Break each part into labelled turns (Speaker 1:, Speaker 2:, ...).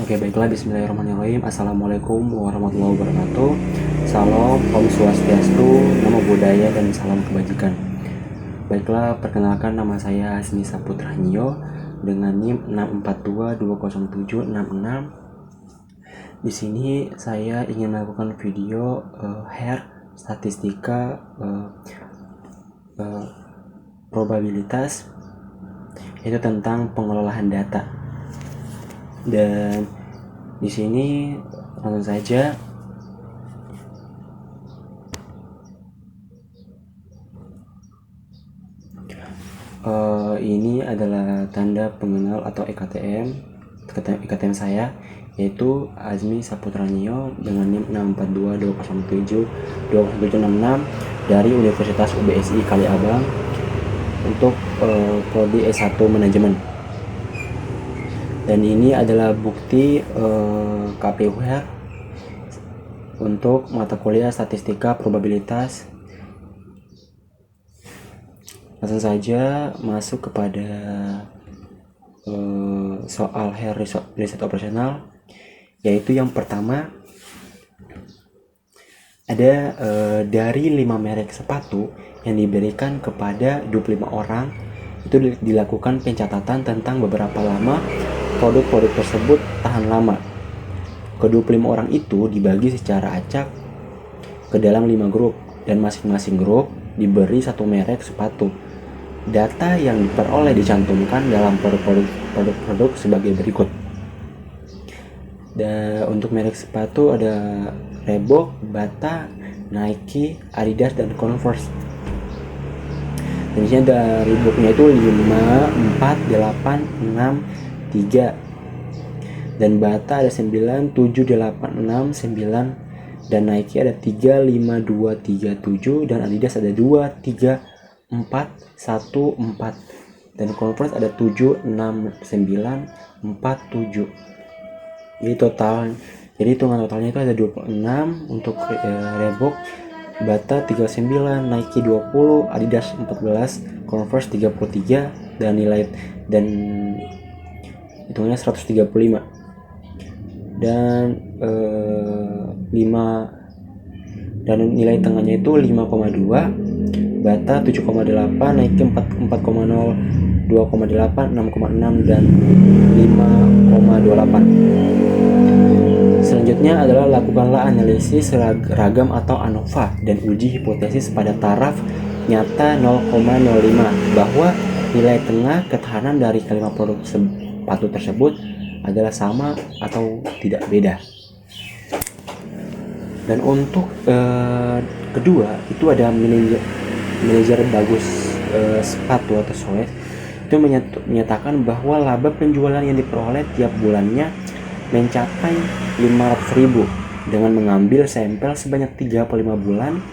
Speaker 1: Oke, baiklah, bismillahirrahmanirrahim. Assalamualaikum warahmatullahi wabarakatuh. Salam, Om Swastiastu, Namo Buddhaya, dan salam kebajikan. Baiklah, perkenalkan, nama saya Hasmi Saputra Nio dengan NIM 642207666. Di sini saya ingin melakukan video hair statistika probabilitas, itu tentang pengelolaan data. Dan di sini langsung saja. Ini adalah tanda pengenal atau EKTM saya, yaitu Azmi Saputra Nio dengan NIM 64220727766 dari Universitas UBSI Kaliabang untuk prodi S1 Manajemen. Dan ini adalah bukti KPUR untuk mata kuliah statistika probabilitas. Langsung saja masuk kepada soal hair riset operasional, yaitu yang pertama ada dari 5 merek sepatu yang diberikan kepada 25 orang, itu dilakukan pencatatan tentang beberapa lama produk-produk tersebut tahan lama. Ke-25 orang itu dibagi secara acak ke dalam 5 grup, dan masing-masing grup diberi satu merek sepatu. Data yang diperoleh dicantumkan dalam produk sebagai berikut. Dan untuk merek sepatu ada Reebok, Bata, Nike, Adidas, dan Converse. Dan disini ada Reeboknya itu 5, 4, 8, 6, 3. Dan Bata ada 9, 7, 8, 6, 9. Dan Nike ada 3, 5, 2, 3, 7. Dan Adidas ada 2, 3, 4, 1, 4. Dan Converse ada 7, 6, 9, 4, 7. Jadi hitungan totalnya itu ada 26 untuk Reebok, Bata 39, Nike 20, Adidas 14, Converse 33, dan hitungnya 135. Dan nilai tengahnya itu 5,2, Bata 7,8, Nike 4,0, 2,8, 6,6, dan 5,28. Selanjutnya adalah lakukanlah analisis ragam atau ANOVA dan uji hipotesis pada taraf nyata 0,05 bahwa nilai tengah ketahanan dari kelima produk sepatu tersebut adalah sama atau tidak beda. Dan untuk kedua itu ada manajer bagus sepatu atau soes, itu menyatakan bahwa laba penjualan yang diperoleh tiap bulannya mencapai 500.000 dengan mengambil sampel sebanyak 35 bulan.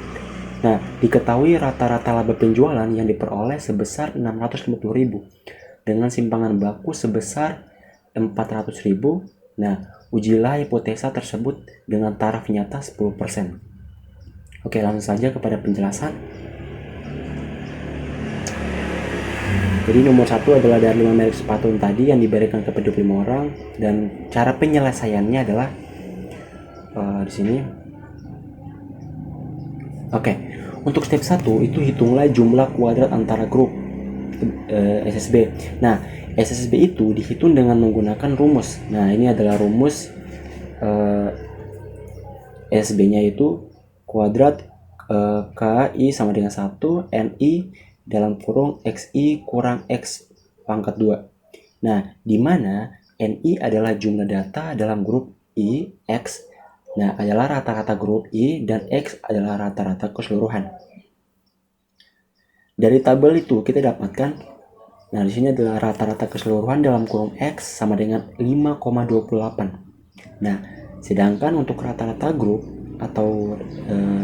Speaker 1: Nah, diketahui rata-rata laba penjualan yang diperoleh sebesar 650.000 dengan simpangan baku sebesar 400.000. Nah, ujilah hipotesa tersebut dengan taraf nyata 10%. Oke, langsung saja kepada penjelasan. Jadi nomor 1 adalah dari 5 merek sepatu tadi yang diberikan kepada 25 orang, dan cara penyelesaiannya adalah di sini. Oke, untuk step 1 itu hitunglah jumlah kuadrat antara grup SSB. Nah, SSB itu dihitung dengan menggunakan rumus. Nah, ini adalah rumus SSB-nya itu kuadrat KI sama dengan 1 NI dalam kurung XI kurang X pangkat 2. Nah, di mana NI adalah jumlah data dalam grup I, X adalah rata-rata grup I, dan X adalah rata-rata keseluruhan. Dari tabel itu kita dapatkan, nah di sini adalah rata-rata keseluruhan dalam kurung X sama dengan 5,28. Nah, sedangkan untuk rata-rata grup atau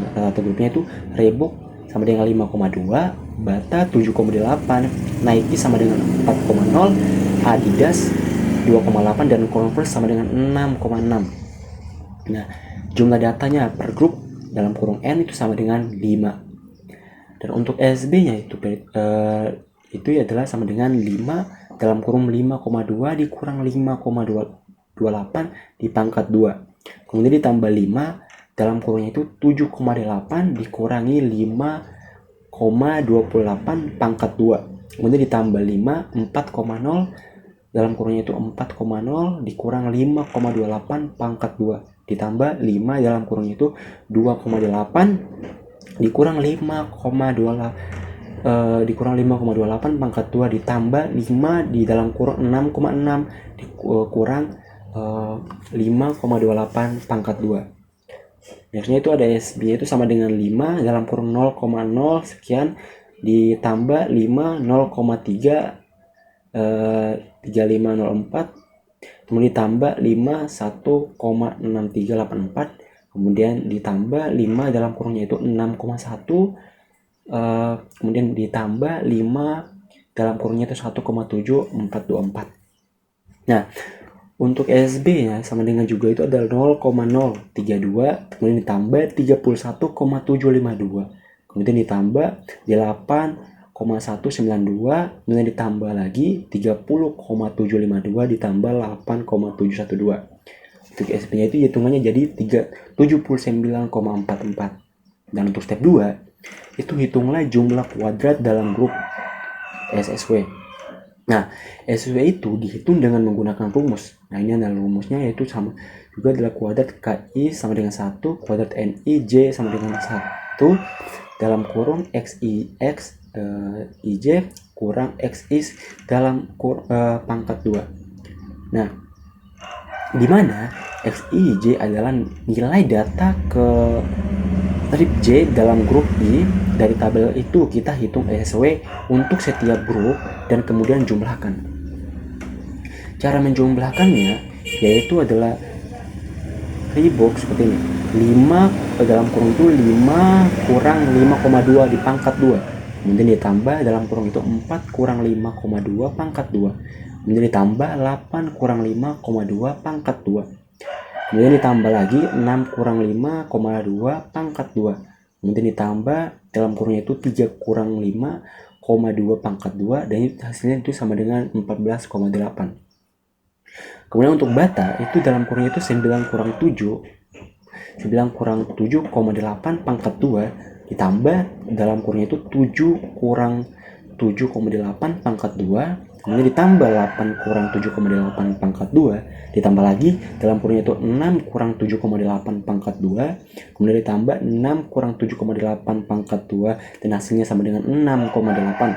Speaker 1: rata-rata grupnya itu Reebok sama dengan 5,2, Bata 7,8, Nike sama dengan 4,0, Adidas 2,8, dan Converse sama dengan 6,6. Nah, jumlah datanya per grup dalam kurung N itu sama dengan 5. Dan untuk SB-nya itu adalah sama dengan 5 dalam kurung 5,2 dikurang 5,2 di pangkat 2. Kemudian ditambah 5 dalam kurungnya itu 7,8 dikurangi 5,28 pangkat 2. Kemudian ditambah 5, 4,0 dalam kurungnya itu 4,0 dikurang 5,28 pangkat 2. Ditambah 5 dalam kurungnya itu 2,8 dikurang 5,28 pangkat 2 ditambah 5 di dalam kurung 6,6 dikurang 5,28 pangkat 2. Biasanya itu ada SB itu sama dengan 5 dalam kurung 0,0 sekian ditambah 5 0,3 3504 kemudian ditambah 5 1,6384 kemudian ditambah 5 dalam kurungnya itu 6,1 kemudian ditambah 5 dalam kurungnya itu 1,7424. Nah, untuk SB ya sama dengan juga itu adalah 0,032 kemudian ditambah 31,752 kemudian ditambah 8,192 kemudian ditambah lagi 30,752 ditambah 8,712. Untuk SB nya itu hitungannya jadi 79,44. Dan untuk step 2 itu hitunglah jumlah kuadrat dalam grup SSW. Nah, SSW itu dihitung dengan menggunakan rumus. Nah, ini adalah rumusnya yaitu sama juga adalah kuadrat KI sama dengan 1, kuadrat NI J sama dengan 1 dalam kurung XIX IJ kurang XI dalam pangkat 2. Nah, di mana XIJ adalah nilai data ke strip J dalam grup I. Dari tabel itu kita hitung SSW untuk setiap grup dan kemudian jumlahkan. Cara menjumlahkannya yaitu adalah rebook seperti ini. 5 dalam kurung itu 5 kurang 5,2 di pangkat 2. Kemudian ditambah dalam kurung itu 4 kurang 5,2 pangkat 2. Kemudian ditambah 8 kurang 5,2 pangkat 2. Kemudian ditambah lagi 6 kurang 5,2 pangkat 2. Kemudian ditambah dalam kurungnya itu 3 kurang 5,2 pangkat 2 dan hasilnya itu sama dengan 14,8. Kemudian untuk bata itu dalam kurungnya itu 9 kurang 7 9 kurang 7,8 pangkat 2 ditambah dalam kurungnya itu 7 kurang 7,8 pangkat 2 kemudian ditambah 8 kurang 7,8 pangkat 2 ditambah lagi dalam kurungnya itu 6 kurang 7,8 pangkat 2 kemudian ditambah 6 kurang 7,8 pangkat 2 dan hasilnya sama dengan 6,8.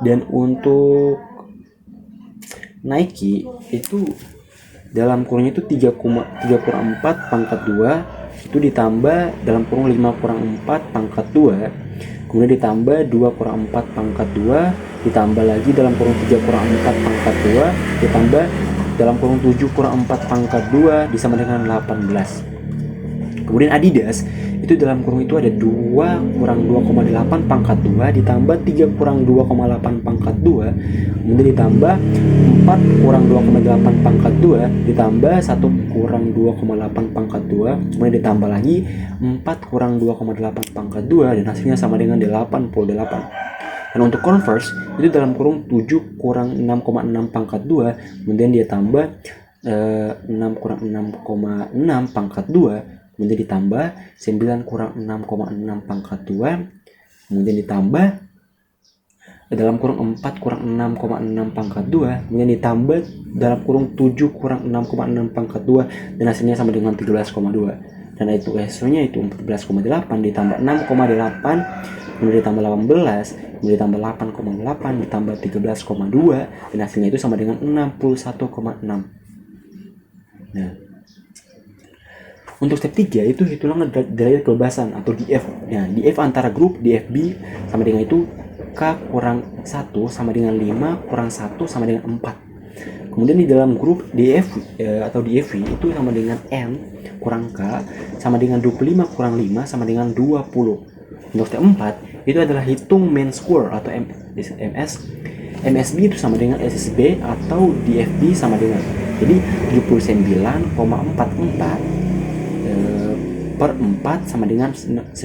Speaker 1: Dan untuk Nike itu dalam kurungnya itu 3 kurang 4 pangkat 2 itu ditambah dalam kurung 5 kurang 4 pangkat 2 kemudian ditambah 2 kurang 4 pangkat 2 ditambah lagi dalam kurung 3 kurang 4 pangkat 2 ditambah dalam kurung 7 kurang 4 pangkat 2 disama dengan 18. Kemudian Adidas itu dalam kurung itu ada 2 kurang 2,8 pangkat 2 ditambah 3 kurang 2,8 pangkat 2 kemudian ditambah 4 kurang 2,8 pangkat 2 ditambah 1 kurang 2,8 pangkat 2 kemudian ditambah lagi 4 kurang 2,8 pangkat 2 dan hasilnya sama dengan 88. Dan untuk Converse itu dalam kurung 7 kurang 6,6 pangkat 2 kemudian dia tambah 6 kurang 6,6 pangkat 2 kemudian ditambah 9 kurang 6,6 pangkat 2 kemudian ditambah dalam kurung 4 kurang 6,6 pangkat 2 kemudian ditambah dalam kurung 7 kurang 6,6 pangkat 2 dan hasilnya sama dengan 13,2. Dan itu SO-nya itu 14,8 ditambah 6,8 kemudian ditambah 18 kemudian ditambah 8,8 ditambah 13,2 dan hasilnya itu sama dengan 61,6. Nah, untuk step 3 itu hitungan derajat kebebasan atau DF. Nah, DF antara grup DFB sama dengan itu K kurang 1 sama dengan 5 kurang 1 sama dengan 4. Kemudian di dalam grup DF atau DFV itu sama dengan M kurang K sama dengan 25 kurang 5 sama dengan 20. Untuk step 4 itu adalah hitung main score atau MS. MSB itu sama dengan SSB atau DFB sama dengan. Jadi 79,44 per 4 sama dengan 19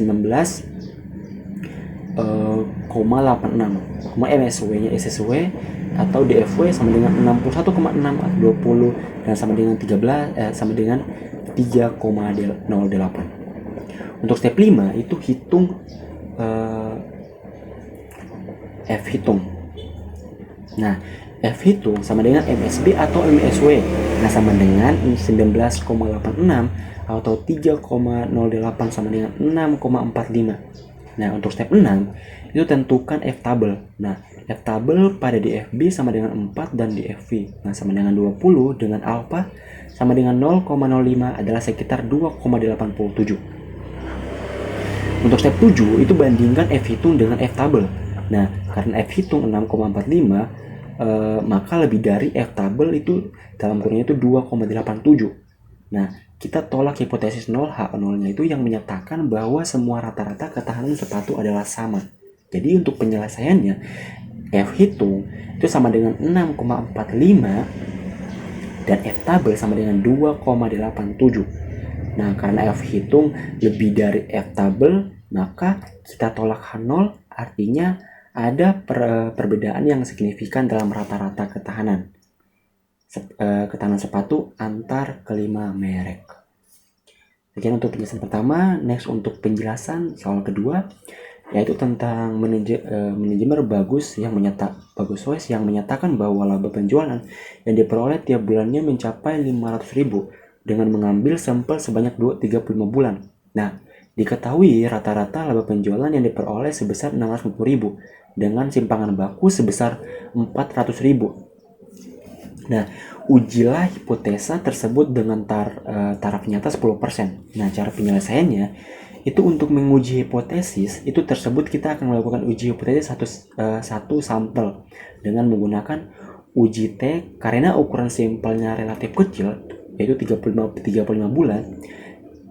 Speaker 1: Kemudian MSW-nya SSW atau DFW sama dengan 61,6 atau 20 dan sama dengan 3,08. Untuk step 5 itu hitung F hitung. Nah, F hitung sama dengan MSB atau MSW. Nah, sama dengan 19,86 atau 3,08 sama dengan 6,45. Nah, untuk step 6 itu tentukan F table. Nah, F table pada DFB sama dengan 4 dan DFV. Nah, sama dengan 20 dengan alpha sama dengan 0,05 adalah sekitar 2,87. Untuk step 7 itu bandingkan F hitung dengan F table. Nah, karena F hitung 6,45 maka lebih dari F table itu dalam kurungnya itu 2,87. Nah, kita tolak hipotesis 0 H0-nya itu yang menyatakan bahwa semua rata-rata ketahanan sepatu adalah sama. Jadi untuk penyelesaiannya F hitung itu sama dengan 6,45 dan F table sama dengan 2,87. Nah, karena F hitung lebih dari F table, maka kita tolak H0, artinya ada perbedaan yang signifikan dalam rata-rata ketahanan sepatu antar kelima merek. Sekian untuk penjelasan pertama. Next untuk penjelasan soal kedua, yaitu tentang manajemen bagus yang menyatakan bahwa laba penjualan yang diperoleh tiap bulannya mencapai 500.000 dengan mengambil sampel sebanyak 35 bulan. Nah, diketahui rata-rata laba penjualan yang diperoleh sebesar 650.000 dengan simpangan baku sebesar 400.000. Nah, ujilah hipotesa tersebut dengan taraf nyata 10%. Nah, cara penyelesaiannya itu untuk menguji hipotesis itu tersebut kita akan melakukan uji hipotesis satu sampel dengan menggunakan uji T karena ukuran sampelnya relatif kecil, yaitu 35 bulan.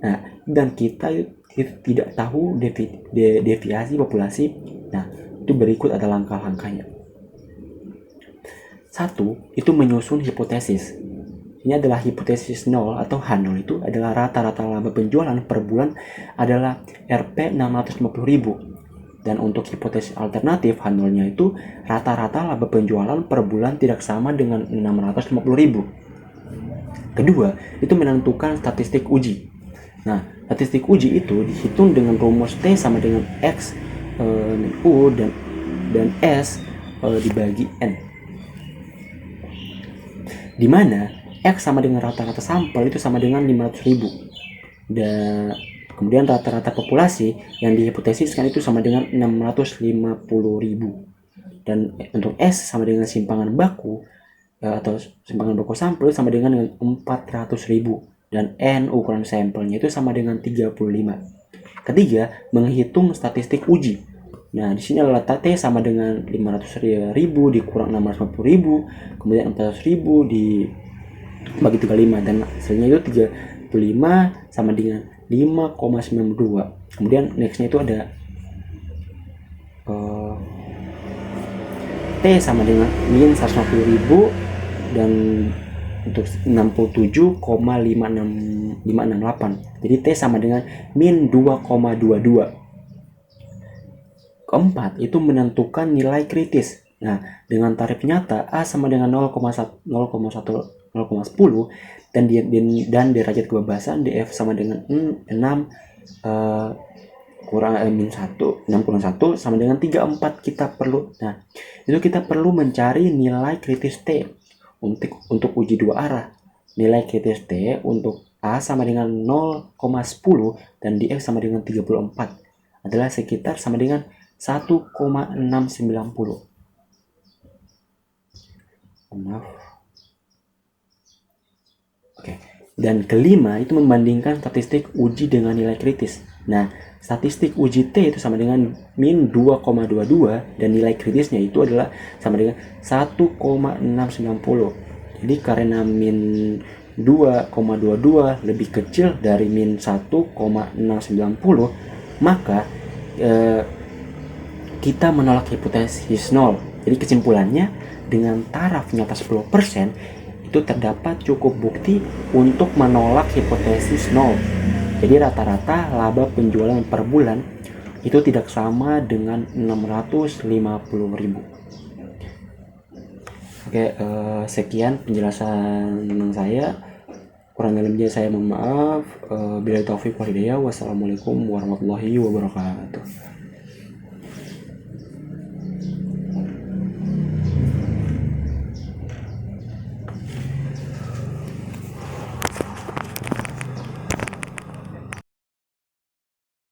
Speaker 1: Nah, dan kita itu tidak tahu deviasi populasi. Nah, itu berikut ada langkah-langkahnya. 1. Itu menyusun hipotesis. Ini adalah hipotesis 0 atau H0 itu adalah rata-rata laba penjualan per bulan adalah Rp 650.000. Dan untuk hipotesis alternatif H0-nya itu rata-rata laba penjualan per bulan tidak sama dengan 650.000. Kedua, itu menentukan statistik uji. Nah, statistik uji itu dihitung dengan rumus T sama dengan X U dan S dibagi N, di mana X sama dengan rata-rata sampel itu sama dengan 500.000 dan kemudian rata-rata populasi yang dihipotesiskan itu sama dengan 650.000 dan untuk S sama dengan simpangan baku atau simpangan baku sampel sama dengan 400.000 dan N ukuran sampelnya itu sama dengan 35. Ketiga, menghitung statistik uji. Nah, di sini adalah T sama dengan 500.000 dikurang 650.000, kemudian 400.000 dibagi 35 dan hasilnya itu 35 sama dengan 5,92. Kemudian nextnya itu ada T sama dengan min 150.000 dan untuk 67,568. Jadi T sama dengan min 2,22. Keempat, itu menentukan nilai kritis. Nah, dengan tarif nyata A sama dengan 0,10 dan derajat kebebasan DF sama dengan 6 kurang min 1 6,1 sama dengan 34 kita perlu. Nah, itu kita perlu mencari nilai kritis T untuk uji dua arah. Nilai kritis T untuk A sama dengan 0,10 dan DF sama dengan 34 adalah sekitar sama dengan 1,690. Maaf. Oke. Dan kelima itu membandingkan statistik uji dengan nilai kritis. Nah, statistik uji T itu sama dengan min 2,22 dan nilai kritisnya itu adalah sama dengan 1,690. Jadi karena min 2,22 lebih kecil dari min 1,690, maka kita menolak hipotesis 0. Jadi kesimpulannya, dengan taraf nyata 10% itu terdapat cukup bukti untuk menolak hipotesis 0. Jadi rata-rata laba penjualan per bulan itu tidak sama dengan 650.000. Oke, sekian penjelasan tentang saya. Kurang lebihnya saya mohon maaf. Bila taufik wal hidayah. Wassalamualaikum warahmatullahi wabarakatuh.